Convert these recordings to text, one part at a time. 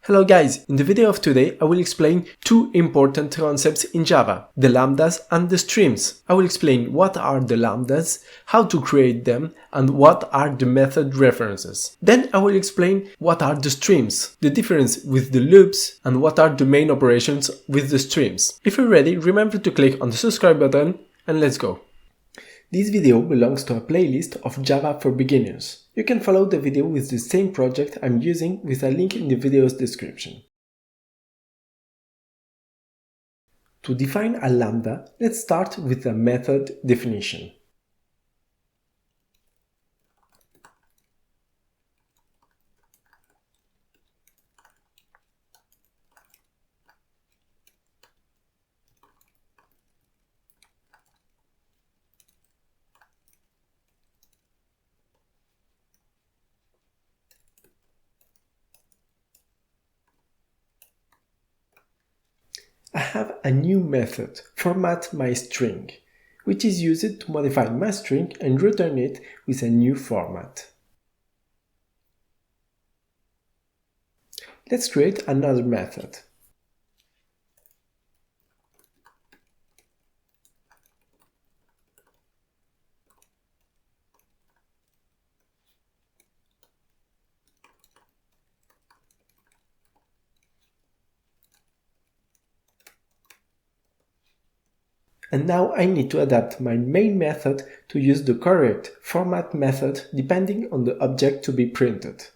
Hello guys, in the video of today I will explain two important concepts in Java, the lambdas and the streams. I will explain what are the lambdas, how to create them, and what are the method references. Then I will explain what are the streams, the difference with the loops, and what are the main operations with the streams. If you're ready, remember to click on the subscribe button and let's go. This video belongs to a playlist of Java for beginners. You can follow the video with the same project I'm using with a link in the video's description. To define a lambda, let's start with a method definition. I have a new method, formatMyString, which is used to modify my string and return it with a new format. Let's create another method. And now I need to adapt my main method to use the correct format method depending on the object to be printed.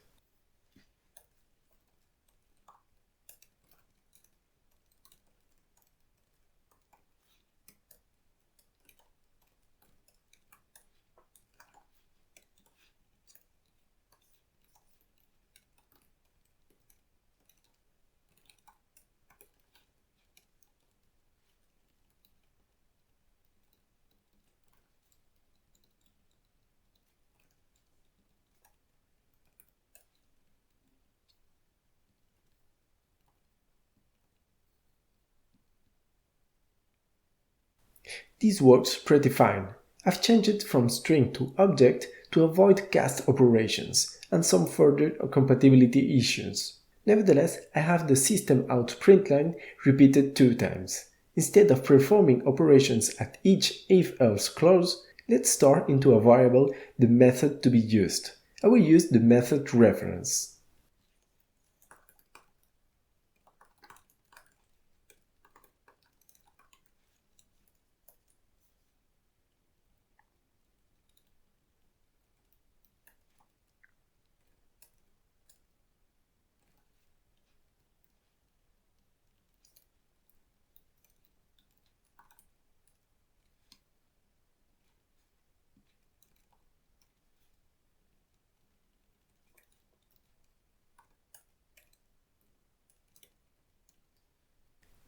This works pretty fine. I've changed it from string to object to avoid cast operations and some further compatibility issues. Nevertheless, I have the system out println repeated 2 times. Instead of performing operations at each if-else clause, let's store into a variable the method to be used. I will use the method reference.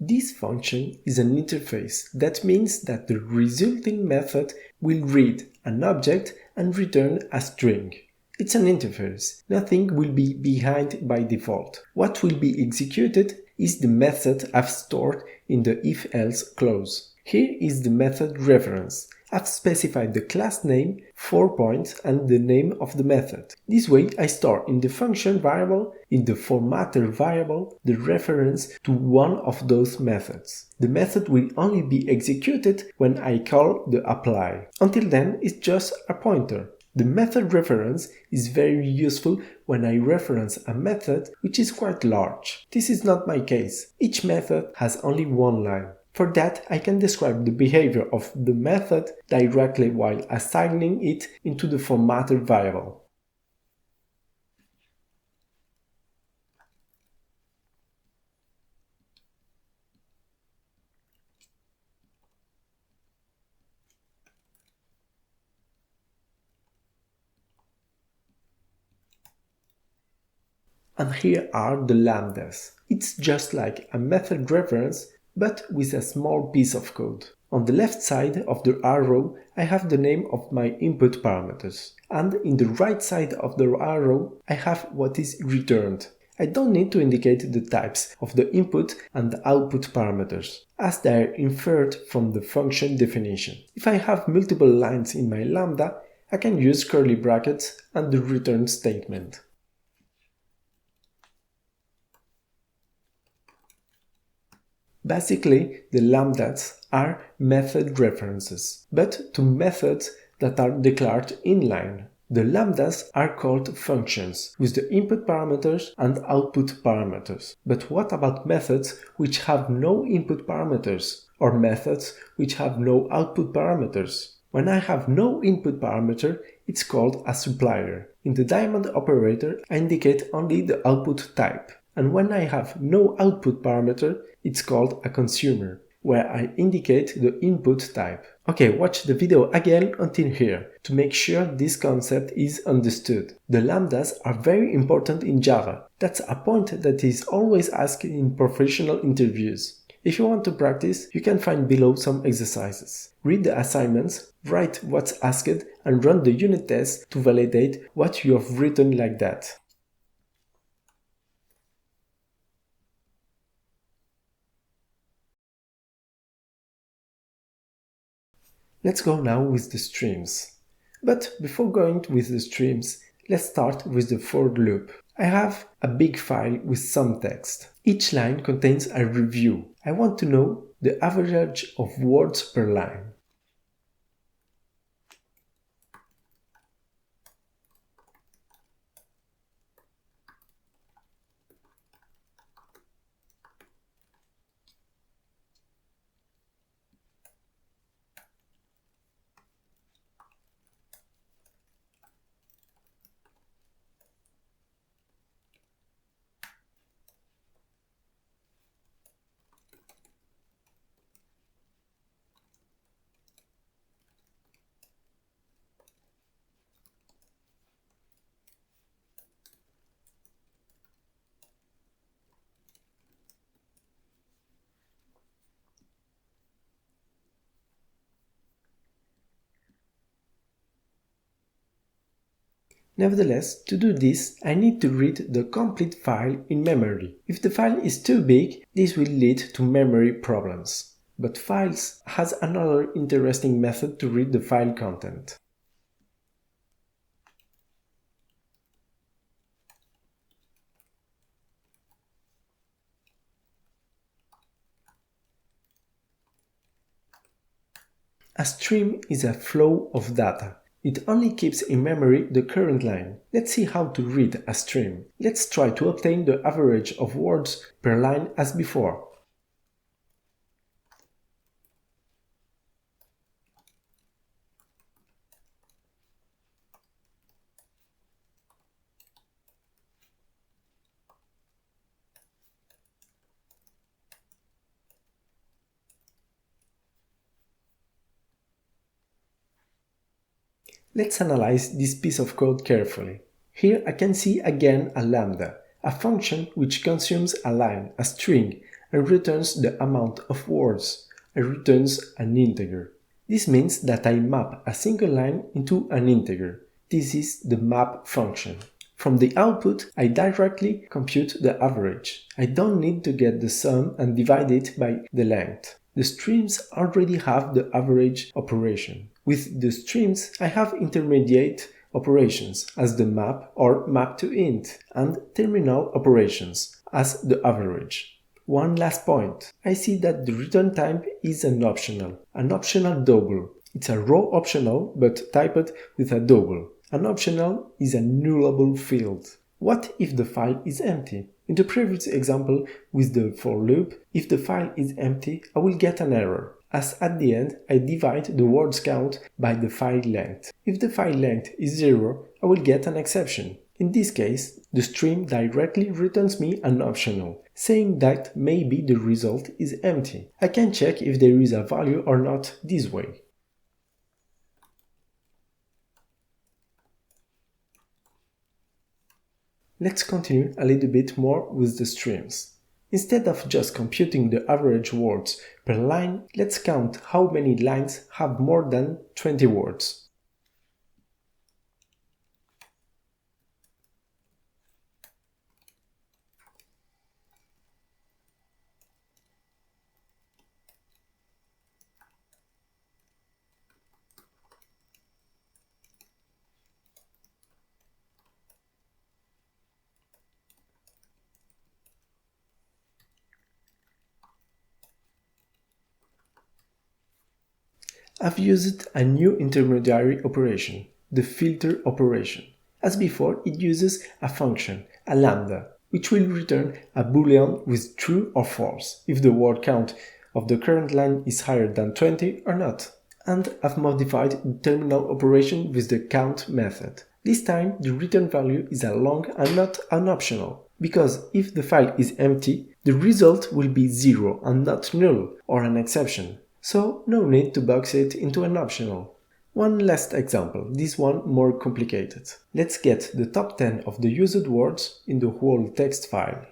This function is an interface. That means that the resulting method will read an object and return a string. It's an interface. Nothing will be behind by default. What will be executed is the method I've stored in the if-else clause. Here is the method reference. I've specified the class name, 4 points, and the name of the method. This way I store in the function variable, in the formatter variable, the reference to one of those methods. The method will only be executed when I call the apply. Until then, it's just a pointer. The method reference is very useful when I reference a method which is quite large. This is not my case. Each method has only one line. For that, I can describe the behavior of the method directly while assigning it into the formatter variable. And here are the lambdas. It's just like a method reference, but with a small piece of code. On the left side of the arrow, I have the name of my input parameters. And in the right side of the arrow, I have what is returned. I don't need to indicate the types of the input and the output parameters, as they are inferred from the function definition. If I have multiple lines in my lambda, I can use curly brackets and the return statement. Basically, the lambdas are method references, but to methods that are declared inline. The lambdas are called functions, with the input parameters and output parameters. But what about methods which have no input parameters, or methods which have no output parameters? When I have no input parameter, it's called a supplier. In the diamond operator, I indicate only the output type. And when I have no output parameter, it's called a consumer, where I indicate the input type. Okay, watch the video again until here, to make sure this concept is understood. The lambdas are very important in Java. That's a point that is always asked in professional interviews. If you want to practice, you can find below some exercises. Read the assignments, write what's asked, and run the unit test to validate what you have written like that. Let's go now with the streams. But before going with the streams, let's start with the for loop. I have a big file with some text. Each line contains a review. I want to know the average of words per line. Nevertheless, to do this, I need to read the complete file in memory. If the file is too big, this will lead to memory problems. But files has another interesting method to read the file content. A stream is a flow of data. It only keeps in memory the current line. Let's see how to read a stream. Let's try to obtain the average of words per line as before. Let's analyze this piece of code carefully. Here I can see again a lambda, a function which consumes a line, a string, and returns the amount of words, and returns an integer. This means that I map a single line into an integer. This is the map function. From the output, I directly compute the average. I don't need to get the sum and divide it by the length. The streams already have the average operation. With the streams, I have intermediate operations as the map or map to int and terminal operations as the average. One last point. I see that the return type is an optional double. It's a row optional but typed with a double. An optional is a nullable field. What if the file is empty? In the previous example with the for loop, if the file is empty, I will get an error, as at the end I divide the words count by the file length. If the file length is 0, I will get an exception. In this case, the stream directly returns me an optional, saying that maybe the result is empty. I can check if there is a value or not this way. Let's continue a little bit more with the streams. Instead of just computing the average words per line, let's count how many lines have more than 20 words. I've used a new intermediary operation, the filter operation. As before, it uses a function, a lambda, which will return a boolean with true or false, if the word count of the current line is higher than 20 or not. And I've modified the terminal operation with the count method. This time, the return value is a long and not an optional, because if the file is empty, the result will be 0 and not null or an exception. So no need to box it into an optional. One last example, this one more complicated. Let's get the top 10 of the used words in the whole text file.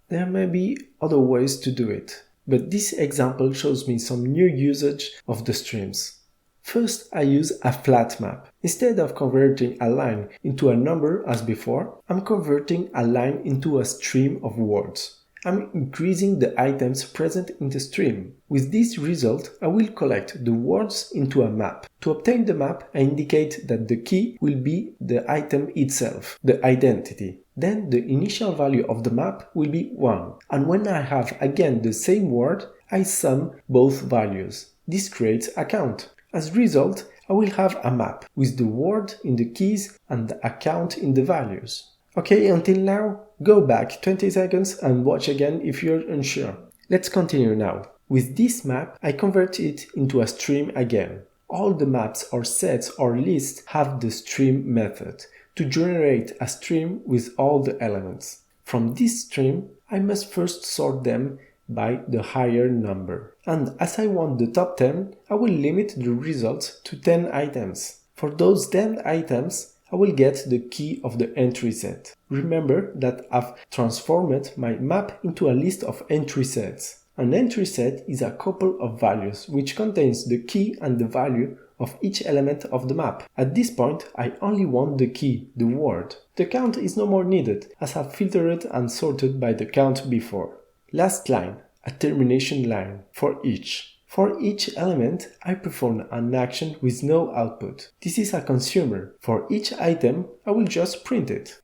There may be other ways to do it, but this example shows me some new usage of the streams. First, I use a flat map. Instead of converting a line into a number as before, I'm converting a line into a stream of words. I'm increasing the items present in the stream. With this result, I will collect the words into a map. To obtain the map, I indicate that the key will be the item itself, the identity. Then the initial value of the map will be 1. And when I have again the same word, I sum both values. This creates a count. As a result, I will have a map with the word in the keys and a count in the values. Okay, until now, go back 20 seconds and watch again if you're unsure. Let's continue now. With this map, I convert it into a stream again. All the maps or sets or lists have the stream method to generate a stream with all the elements. From this stream, I must first sort them by the higher number. And as I want the top 10, I will limit the results to 10 items. For those 10 items, I will get the key of the entry set. Remember that I've transformed my map into a list of entry sets. An entry set is a couple of values which contains the key and the value of each element of the map. At this point, I only want the key, the word. The count is no more needed, as I've filtered and sorted by the count before. Last line, a termination line for each. For each element, I perform an action with no output. This is a consumer. For each item, I will just print it.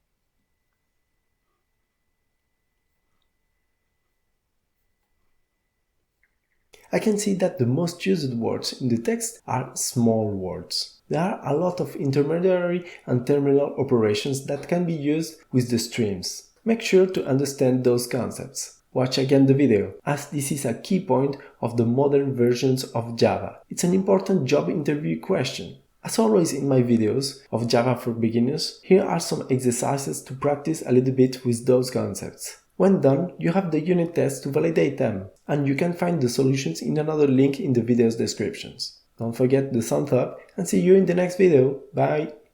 I can see that the most used words in the text are small words. There are a lot of intermediary and terminal operations that can be used with the streams. Make sure to understand those concepts. Watch again the video, as this is a key point of the modern versions of Java. It's an important job interview question. As always in my videos of Java for beginners, here are some exercises to practice a little bit with those concepts. When done, you have the unit tests to validate them, and you can find the solutions in another link in the video's descriptions. Don't forget the thumbs up, and see you in the next video. Bye!